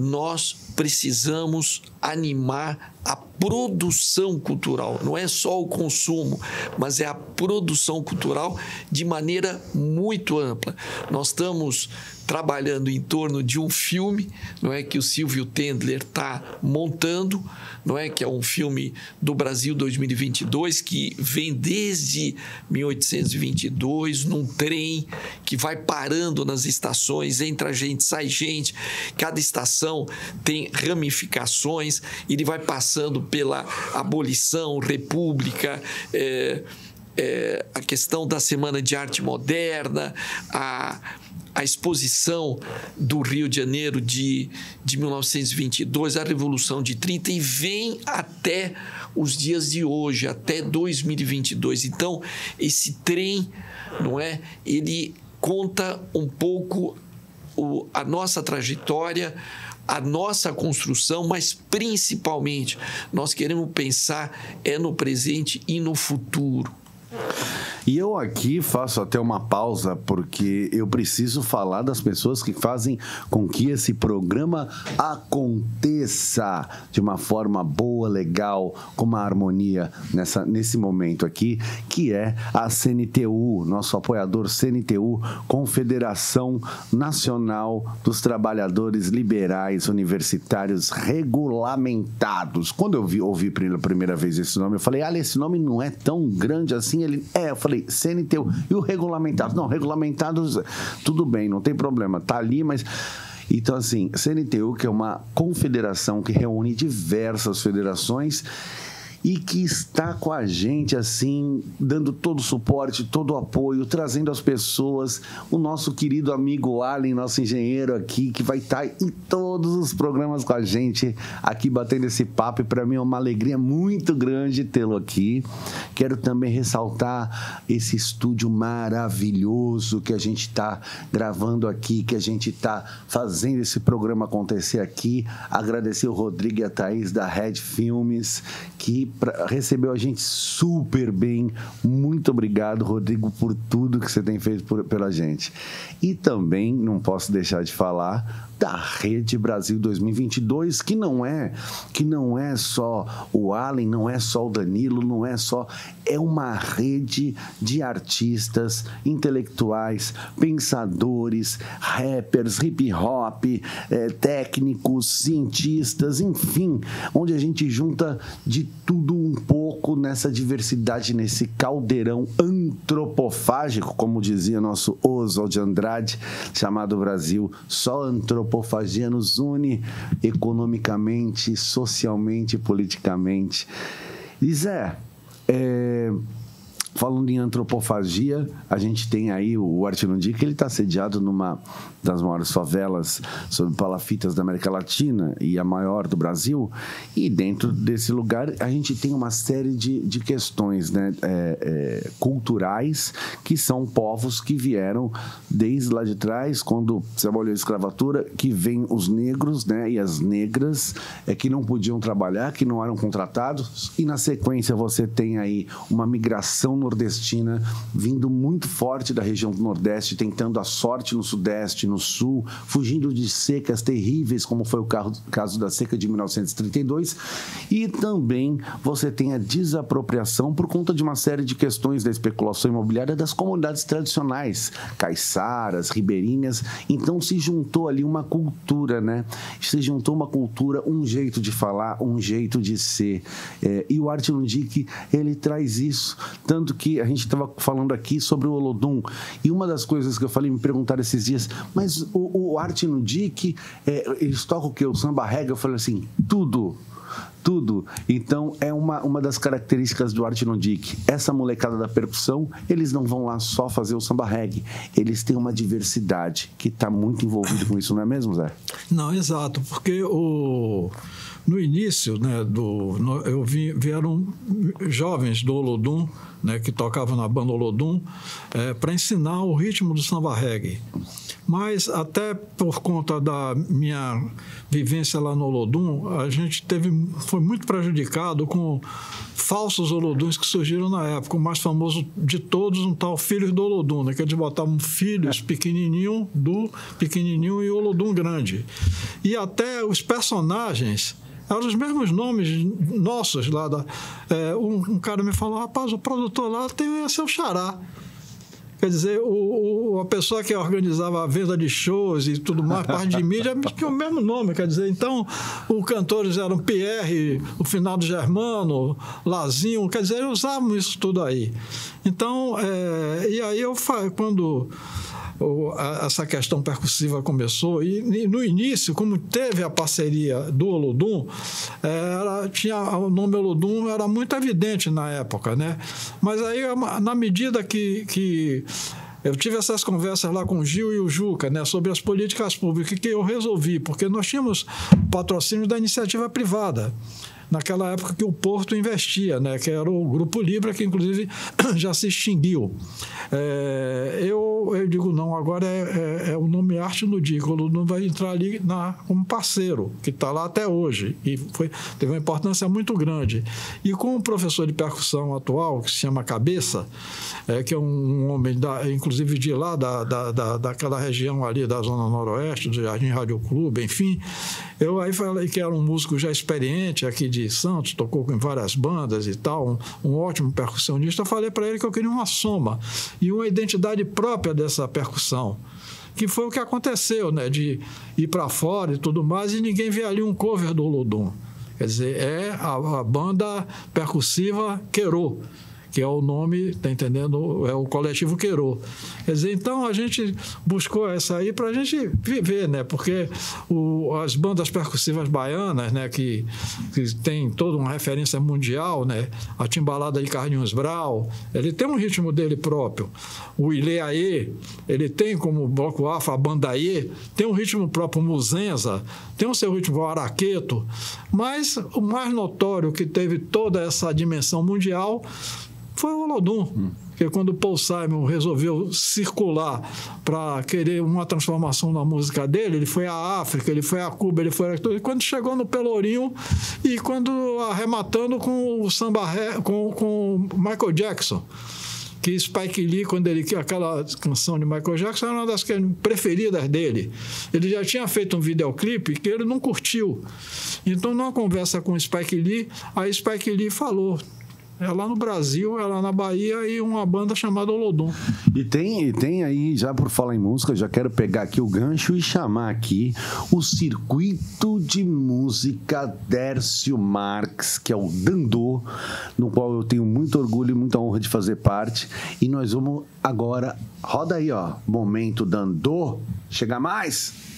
nós precisamos animar a produção cultural. Não é só o consumo, mas é a produção cultural de maneira muito ampla. Nós estamos trabalhando em torno de um filme, não é, que o Silvio Tendler está montando, não é, que é um filme do Brasil 2022 que vem desde 1822 num trem que vai parando nas estações, entra gente, sai gente, cada estação tem ramificações, ele vai passando pela abolição, república, a questão da Semana de Arte Moderna, a exposição do Rio de Janeiro de 1922, a Revolução de 30, e vem até os dias de hoje, até 2022. Então, esse trem, não é? Ele conta um pouco a nossa trajetória, a nossa construção, mas principalmente nós queremos pensar no presente e no futuro. E eu aqui faço até uma pausa, porque eu preciso falar das pessoas que fazem com que esse programa aconteça de uma forma boa, legal, com uma harmonia nesse momento aqui, que é a CNTU, nosso apoiador CNTU, Confederação Nacional dos Trabalhadores Liberais Universitários Regulamentados. Quando eu ouvi pela primeira vez esse nome, eu falei, esse nome não é tão grande assim. Eu falei, CNTU, e o regulamentado? Não, regulamentados, tudo bem, não tem problema, tá ali, mas... Então, assim, CNTU, que é uma confederação que reúne diversas federações e que está com a gente, assim, dando todo o suporte, todo o apoio, trazendo as pessoas, o nosso querido amigo Allen, nosso engenheiro aqui, que vai estar em todos os programas com a gente, aqui batendo esse papo, e para mim é uma alegria muito grande tê-lo aqui. Quero também ressaltar esse estúdio maravilhoso que a gente está gravando aqui, que a gente está fazendo esse programa acontecer aqui. Agradecer o Rodrigo e a Thaís da Red Filmes, que recebeu a gente super bem. Muito obrigado, Rodrigo, por tudo que você tem feito pela gente. E também não posso deixar de falar da Rede Brasil 2022, que não é só o Allen, não é só o Danilo, é uma rede de artistas, intelectuais, pensadores, rappers, hip hop, técnicos, cientistas, enfim, onde a gente junta de tudo um pouco nessa diversidade, nesse caldeirão antropofágico, como dizia nosso Oswald de Andrade, chamado Brasil. Só antropofagia nos une economicamente, socialmente e politicamente. E Zé, falando em antropofagia, a gente tem aí o Arte no Dia, que ele está sediado numa das maiores favelas sob palafitas da América Latina e a maior do Brasil, e dentro desse lugar a gente tem uma série de questões, né, culturais, que são povos que vieram desde lá de trás, quando se aboliu a escravatura, que vem os negros, né, e as negras, que não podiam trabalhar, que não eram contratados, e na sequência você tem aí uma migração nordestina vindo muito forte da região do Nordeste, tentando a sorte no Sudeste, no Sul, fugindo de secas terríveis, como foi o caso da seca de 1932, e também você tem a desapropriação por conta de uma série de questões da especulação imobiliária das comunidades tradicionais, caiçaras, ribeirinhas. Então se juntou ali uma cultura, né? Se juntou uma cultura, um jeito de falar, um jeito de ser. E o Arte no Dic, ele traz isso, tanto que a gente estava falando aqui sobre o Olodum, e uma das coisas que eu falei, me perguntaram esses dias, mas o Arte no Dic, eles tocam o quê? O samba reggae? Eu falei assim, tudo. Então, é uma das características do Arte no Dic. Essa molecada da percussão, eles não vão lá só fazer o samba reggae. Eles têm uma diversidade que está muito envolvida com isso, não é mesmo, Zé? Não, exato, porque no início, né, vieram jovens do Olodum, né, que tocavam na banda Olodum, para ensinar o ritmo do samba reggae. Mas até por conta da minha vivência lá no Olodum, a gente foi muito prejudicado com falsos Oloduns que surgiram na época. O mais famoso de todos, um tal Filhos do Olodum, né, que eles botavam filhos pequenininho e Olodum grande. E até os personagens eram os mesmos nomes nossos lá. Um cara me falou, rapaz, o produtor lá tem seu xará. Quer dizer, a pessoa que organizava a venda de shows e tudo mais, parte de mídia, tinha o mesmo nome. Quer dizer, então, os cantores eram Pierre, o Finado Germano, Lazinho, quer dizer, usavam isso tudo aí. Então, e aí quando essa questão percussiva começou. E no início, como teve a parceria do Olodum, o nome Olodum era muito evidente na época, né? Mas aí, na medida que eu tive essas conversas lá com o Gil e o Juca, né, sobre as políticas públicas, que eu resolvi, porque nós tínhamos patrocínio da iniciativa privada, naquela época que o Porto investia, né, que era o Grupo Libra, que inclusive já se extinguiu. Eu digo, não, agora é o nome Arte no Dia, o Olodum vai entrar ali como parceiro, que está lá até hoje, e teve uma importância muito grande. E com o professor de percussão atual, que se chama Cabeça, que é um homem, inclusive de lá, daquela região ali, da Zona Noroeste, do Jardim Rádio Clube, enfim, eu aí falei que era um músico já experiente aqui de Santos, tocou em várias bandas e tal, um ótimo percussionista. Eu falei para ele que eu queria uma soma e uma identidade própria dessa percussão, que foi o que aconteceu, né, de ir para fora e tudo mais, e ninguém vê ali um cover do Olodum. Quer dizer, é a banda percussiva Querô, que é o nome, tá entendendo? É o coletivo Querô. Quer dizer, então a gente buscou essa aí para a gente viver, né? Porque as bandas percussivas baianas, né? Que tem toda uma referência mundial, né? A timbalada de Carlinhos Brau, ele tem um ritmo dele próprio. O Ileaê, ele tem como bloco Afro, a Bandaê, tem um ritmo próprio, Muzenza, tem o seu ritmo Araqueto, mas o mais notório que teve toda essa dimensão mundial foi o Olodum, porque quando o Paul Simon resolveu circular para querer uma transformação na música dele, ele foi à África, ele foi a Cuba, ele foi a... E quando chegou no Pelourinho e quando arrematando com o samba, com Michael Jackson, que Spike Lee, aquela canção de Michael Jackson era uma das preferidas dele. Ele já tinha feito um videoclipe que ele não curtiu. Então, numa conversa com o Spike Lee, aí Spike Lee falou... É lá no Brasil, é lá na Bahia, e uma banda chamada Olodum. E tem aí, já por falar em música, já quero pegar aqui o gancho e chamar aqui o Circuito de Música Dércio Marques, que é o Dandô, no qual eu tenho muito orgulho e muita honra de fazer parte. E nós vamos agora, roda aí, ó, momento Dandô, chega mais!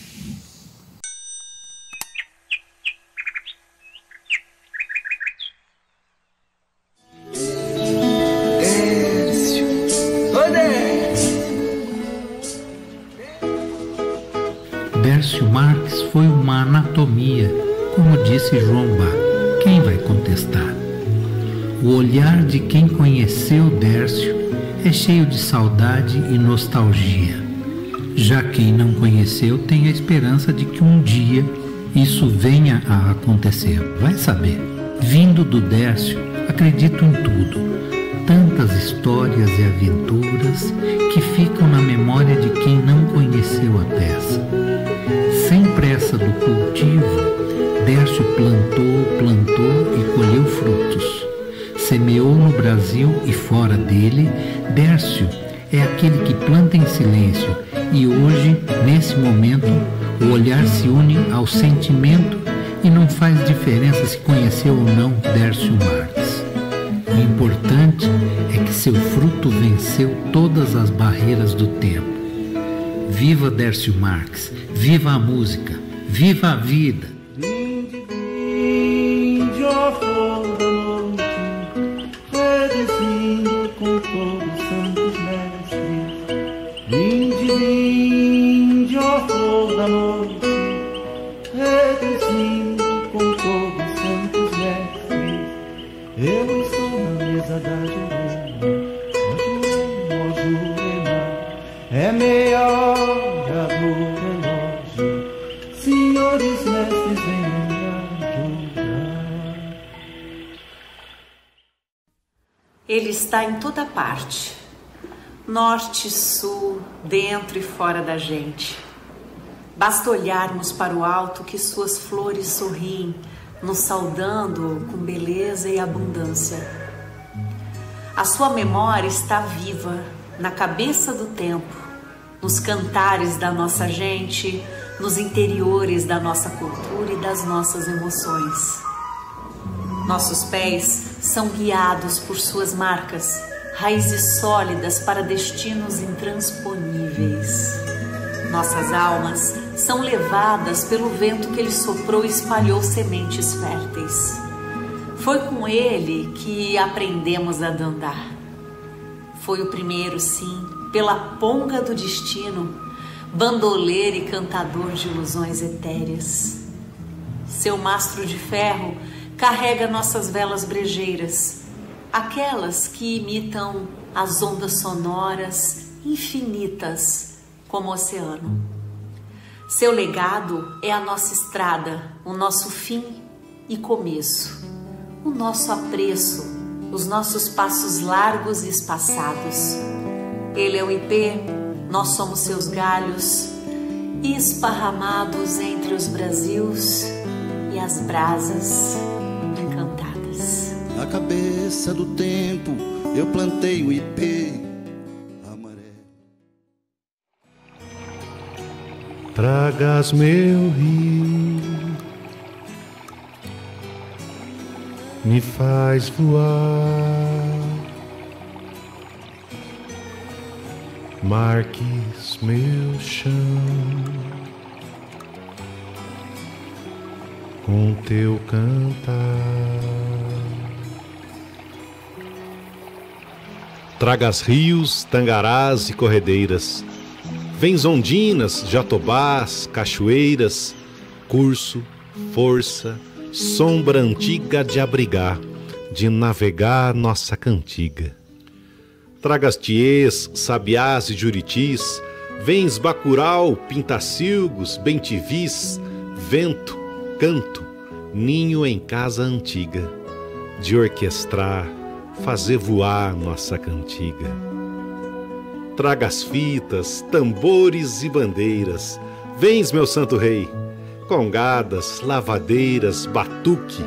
Dércio Marques foi uma anatomia, como disse João Bach. Quem vai contestar? O olhar de quem conheceu Dércio é cheio de saudade e nostalgia. Já quem não conheceu tem a esperança de que um dia isso venha a acontecer. Vai saber. Vindo do Dércio, acredito em tudo. Tantas histórias e aventuras que ficam na memória de quem não conheceu a peça. Sem pressa do cultivo, Dércio plantou e colheu frutos. Semeou no Brasil e fora dele. Dércio é aquele que planta em silêncio e hoje, nesse momento, o olhar se une ao sentimento e não faz diferença se conheceu ou não Dércio Marques. O importante é que seu fruto venceu todas as barreiras do tempo. Viva Dércio Marques, viva a música, viva a vida! Vinde, vinde, ó flor da noite, reduzindo com todos os santos mestres. Vinde, vinde, ó flor da noite, reduzindo com todos os santos mestres. Eu estou na mesa da Jurema, é meia hora do relógio, senhores mestres venham me ajudar. Ele está em toda parte, norte e sul, dentro e fora da gente. Basta olharmos para o alto que suas flores sorriem, nos saudando com beleza e abundância. A sua memória está viva na cabeça do tempo, nos cantares da nossa gente, nos interiores da nossa cultura e das nossas emoções. Nossos pés são guiados por suas marcas, raízes sólidas para destinos intransponíveis. Nossas almas são levadas pelo vento que ele soprou e espalhou sementes férteis. Foi com ele que aprendemos a andar. Foi o primeiro, sim, pela ponga do destino, bandoleiro e cantador de ilusões etéreas. Seu mastro de ferro carrega nossas velas brejeiras, aquelas que imitam as ondas sonoras infinitas como o oceano. Seu legado é a nossa estrada, o nosso fim e começo, o nosso apreço, os nossos passos largos e espaçados. Ele é o ipê, nós somos seus galhos, esparramados entre os brasios e as brasas encantadas. Na cabeça do tempo eu plantei o ipê amarelo. Tragas meu rio, me faz voar, marques meu chão com teu cantar. Tragas rios, tangarás e corredeiras, vens ondinas, jatobás, cachoeiras, curso, força, sombra antiga de abrigar, de navegar nossa cantiga. Tragas tiês, sabiás e juritis, vens bacural, pintacilgos, bentivis, vento, canto, ninho em casa antiga, de orquestrar, fazer voar nossa cantiga. Tragas fitas, tambores e bandeiras, vens, meu santo rei, congadas, lavadeiras, batuque,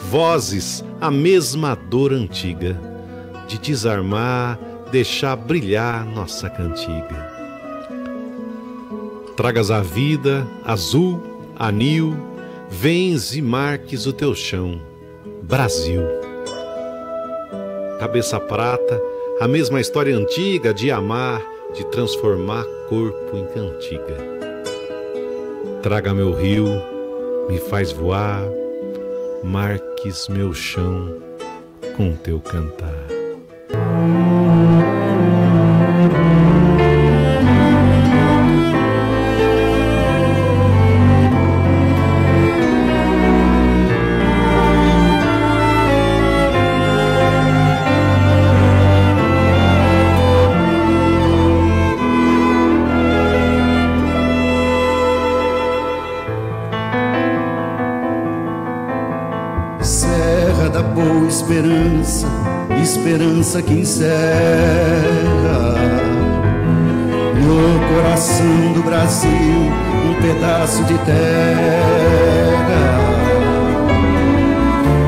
vozes, a mesma dor antiga, de desarmar, deixar brilhar nossa cantiga. Tragas a vida, azul, anil, vens e marques o teu chão, Brasil. Cabeça prata, a mesma história antiga de amar, de transformar corpo em cantiga. Traga meu rio, me faz voar, marques meu chão com teu cantar. Esperança, esperança que encerra no coração do Brasil um pedaço de terra.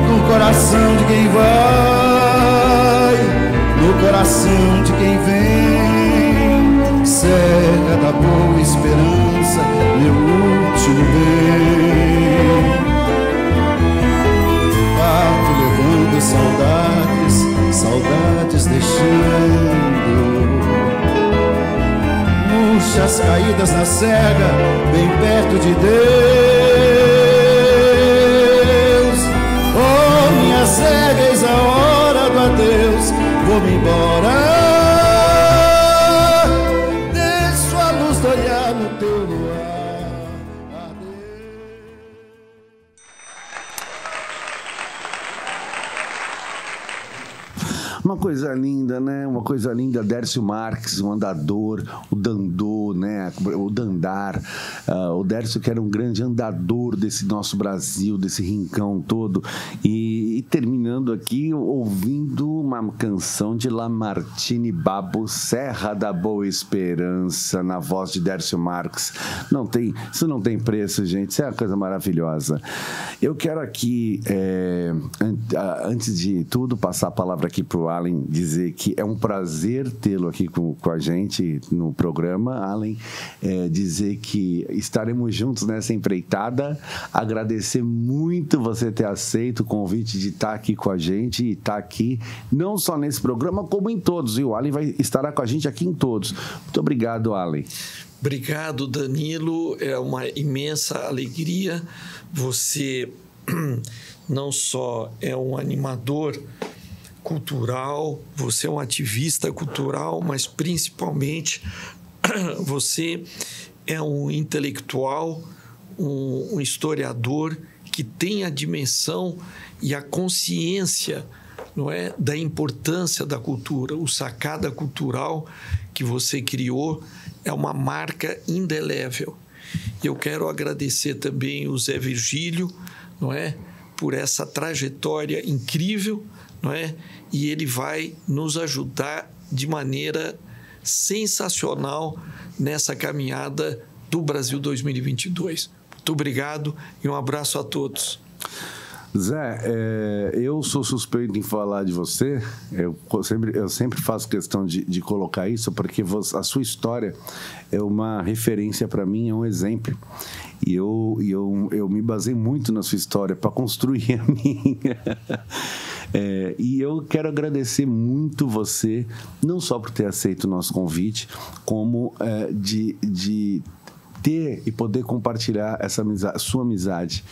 No coração de quem vai, no coração de quem vem, Serra da Boa Esperança, meu último bem. Saudades, saudades deixando murchas caídas na serra, bem perto de Deus. Oh, minha serra, eis a hora do adeus, vou-me embora. Deixo a luz do olhar no teu luar. Uma coisa linda, né? Uma coisa linda, Dércio Marques, um andador, o Dandô, né? O Dandar. O Dércio que era um grande andador desse nosso Brasil, desse rincão todo. E terminando aqui, ouvindo uma canção de Lamartine Babo, Serra da Boa Esperança, na voz de Dércio Marques. Isso não tem preço, gente. Isso é uma coisa maravilhosa. Eu quero aqui, antes de tudo, passar a palavra aqui para o Allen, dizer que é um prazer tê-lo aqui com a gente no programa. Allen, dizer que estaremos juntos nessa empreitada, agradecer muito você ter aceito o convite de estar aqui com a gente e estar aqui, não só nesse programa, como em todos. E o Allen estará com a gente aqui em todos. Muito obrigado, Allen. Obrigado, Danilo. É uma imensa alegria. Você não só é um animador cultural, você é um ativista cultural, mas principalmente você é um intelectual, um historiador que tem a dimensão e a consciência, não é, da importância da cultura. O Sacada Cultural que você criou é uma marca indelével. Eu quero agradecer também o Zé Virgílio, não é, por essa trajetória incrível, não é? E ele vai nos ajudar de maneira sensacional nessa caminhada do Brasil 2022. Muito obrigado e um abraço a todos. Zé, eu sou suspeito em falar de você. Eu sempre faço questão de colocar isso, porque a sua história é uma referência para mim, é um exemplo. E eu me basei muito na sua história para construir a minha. E eu quero agradecer muito você, não só por ter aceito o nosso convite, como de ter e poder compartilhar essa amizade, sua amizade.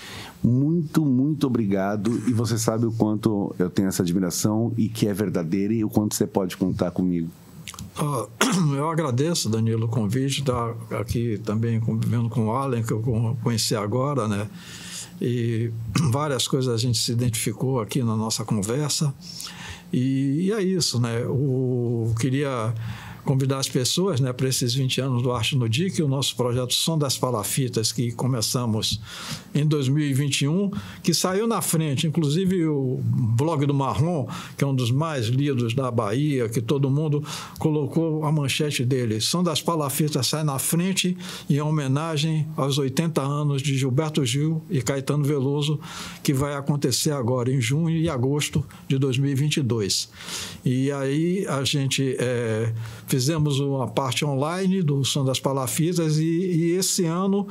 Muito, muito obrigado. E você sabe o quanto eu tenho essa admiração e que é verdadeira, e o quanto você pode contar comigo. Eu agradeço, Danilo, o convite, estar aqui também convivendo com o Allen, que eu conheci agora, né? E várias coisas a gente se identificou aqui na nossa conversa. E é isso, né? Eu queria convidar as pessoas, né, para esses 20 anos do Arte no DIC, o nosso projeto Som das Palafitas, que começamos em 2021, que saiu na frente, inclusive o blog do Marrom, que é um dos mais lidos da Bahia, que todo mundo colocou a manchete dele. Som das Palafitas sai na frente em homenagem aos 80 anos de Gilberto Gil e Caetano Veloso, que vai acontecer agora em junho e agosto de 2022. E aí a gente fizemos uma parte online do Som das Palafitas e esse ano,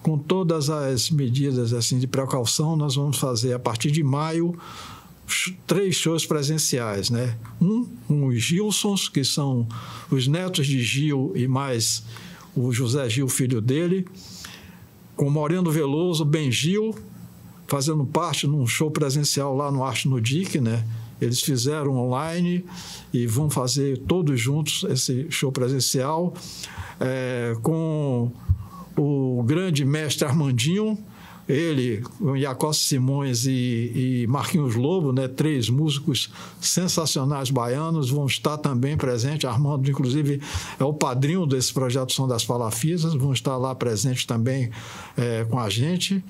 com todas as medidas assim, de precaução, nós vamos fazer, a partir de maio, 3 shows presenciais, né? Com os Gilsons, que são os netos de Gil e mais o José Gil, filho dele, com Moreno Veloso, Ben Gil, fazendo parte num show presencial lá no Arte no DIC, né? Eles fizeram online e vão fazer todos juntos esse show presencial, com o grande mestre Armandinho, ele, Jacó Simões e Marquinhos Lobo, né, 3 músicos sensacionais baianos, vão estar também presentes. Armando, inclusive, é o padrinho desse projeto Som das Palafitas, vão estar lá presentes também com a gente,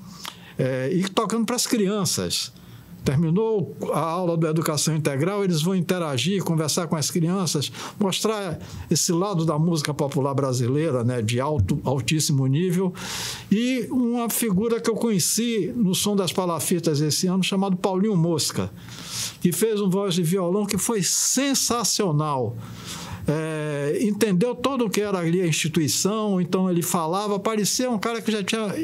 e tocando para as crianças. Terminou a aula da Educação Integral, eles vão interagir, conversar com as crianças, mostrar esse lado da música popular brasileira, né, de altíssimo nível. E uma figura que eu conheci no Som das Palafitas esse ano, chamado Paulinho Mosca, que fez um voz de violão que foi sensacional. Entendeu todo o que era ali a instituição, então ele falava, parecia um cara que já tinha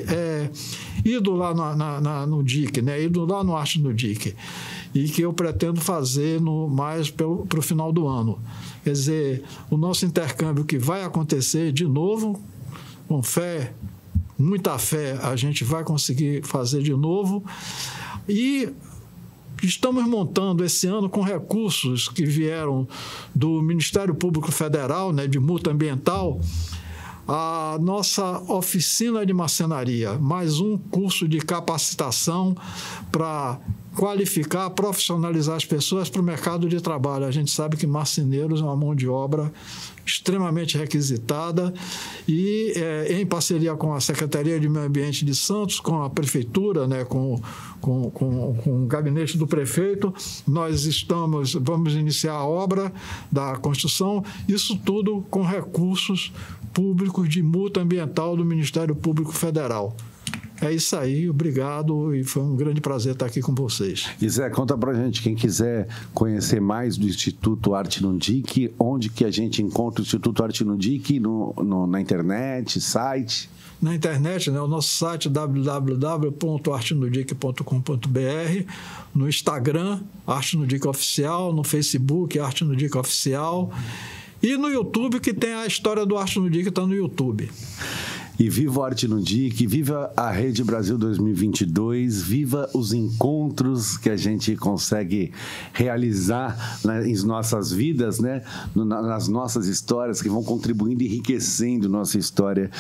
ido lá no DIC, né? Ido lá no Arte no DIC, e que eu pretendo fazer mais para o final do ano. Quer dizer, o nosso intercâmbio que vai acontecer de novo, com fé, muita fé, a gente vai conseguir fazer de novo, e estamos montando esse ano com recursos que vieram do Ministério Público Federal, né, de multa ambiental, a nossa oficina de marcenaria, mais um curso de capacitação para qualificar, profissionalizar as pessoas para o mercado de trabalho. A gente sabe que marceneiros é uma mão de obra extremamente requisitada e, em parceria com a Secretaria de Meio Ambiente de Santos, com a Prefeitura, né, com o gabinete do prefeito, nós vamos iniciar a obra da construção, isso tudo com recursos públicos de multa ambiental do Ministério Público Federal. É isso aí, obrigado, e foi um grande prazer estar aqui com vocês. E Zé, conta pra gente, quem quiser conhecer mais do Instituto Arte no DIC, onde que a gente encontra o Instituto Arte no DIC, na internet, site? na internet, né? O nosso site www.artenodic.com.br, no Instagram, Arte no Dic Oficial, no Facebook, Arte no Dic Oficial, e no YouTube, que tem a história do Arte no Dic, que está no YouTube. E viva o Arte no Dic, viva a Rede Brasil 2022, viva os encontros que a gente consegue realizar nas nossas vidas, né? Nas nossas histórias, que vão contribuindo e enriquecendo nossa história.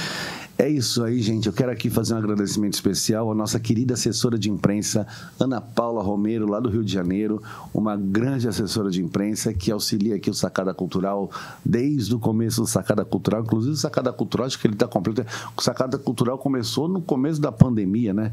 É isso aí, gente. Eu quero aqui fazer um agradecimento especial à nossa querida assessora de imprensa, Ana Paula Romero, lá do Rio de Janeiro, uma grande assessora de imprensa que auxilia aqui o Sacada Cultural desde o começo do Sacada Cultural. Inclusive, o Sacada Cultural, acho que ele está completo. O Sacada Cultural começou no começo da pandemia, né?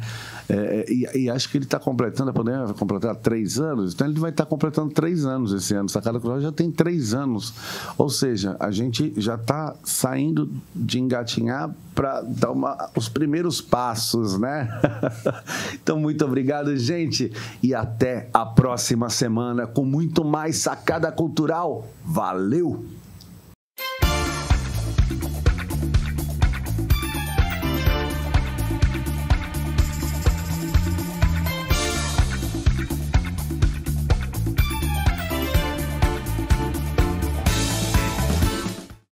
E acho que ele está completando, a pandemia vai completar 3 anos, então ele vai estar completando 3 anos esse ano. O Sacada Cultural já tem 3 anos. Ou seja, a gente já está saindo de engatinhar para dar os primeiros passos, né? Então, muito obrigado, gente, e até a próxima semana com muito mais Sacada Cultural. Valeu!